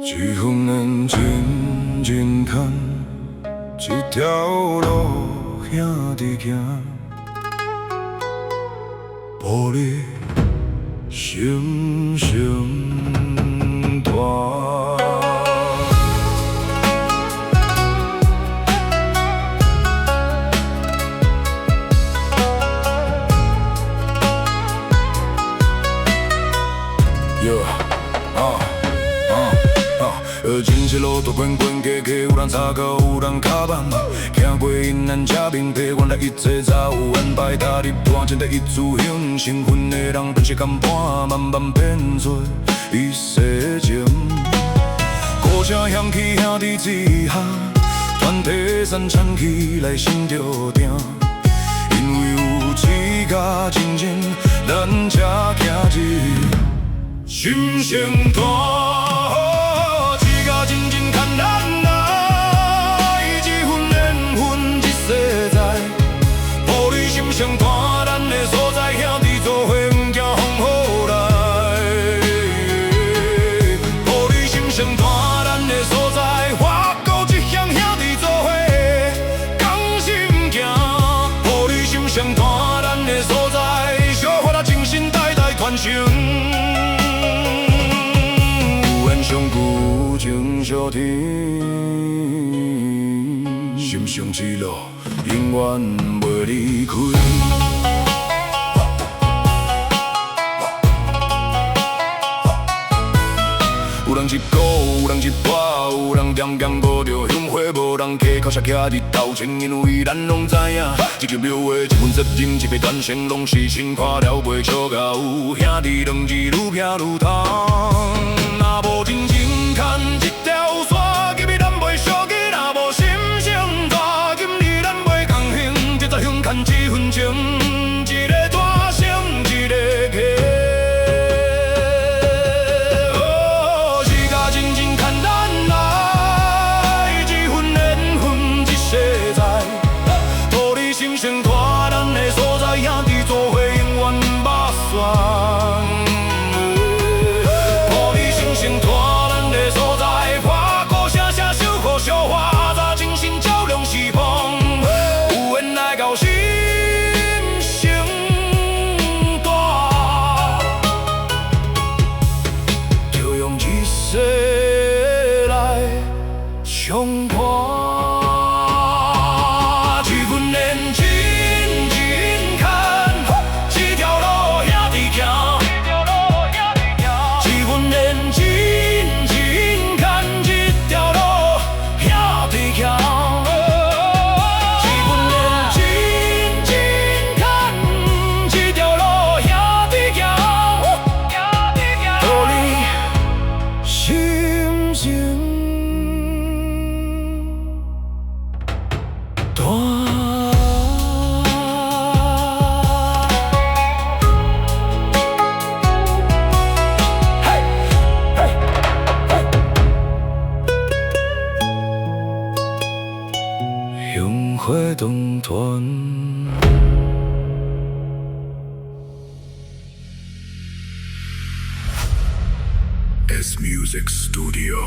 一份人真真牵，一条路兄弟行，抱你成成大。真实路途滚滚过过，有人擦到，有人卡板。行过阴暗这面壁，原来一切早有安排。踏入大前的一次性，成婚的人本是甘伴，慢慢变做一世情。歌声响起，兄弟之下，团体散唱起来心就定。因为有一家真情，咱才行一心声大。真真看咱来，一分缘分一世在，抱你心上大，咱的所在，兄弟做伙不惊风雨来。抱你心上大，咱的所在，花高一乡兄弟做伙同心行。抱你心上大，咱的所在，小花咱情深代代传承。有缘相聚。情相甜，心上之路永远袂离开。有人一股，有人一把，有人点点无着香火，无人溪口斜徛伫头前，因为咱拢知影，一粒苗话，一份责任，一笔传承，拢是心看了袂笑到有兄弟两字愈拼愈痛，若无真情。看一条线，今日咱袂相记，若无心声大，今日咱袂共行，一再向看一份情，一个大声，一个客。哦，世界真真看咱来，一份缘分一世在，抱你心声大，咱的所在，兄弟做伙永远目酸。抱你心声大。冲破一份缘，真真看，一条路兄弟行。一份缘，真真看，一条路兄弟行。一份缘，真真看，一条路兄弟行。道理心情。香火长团 S Music Studio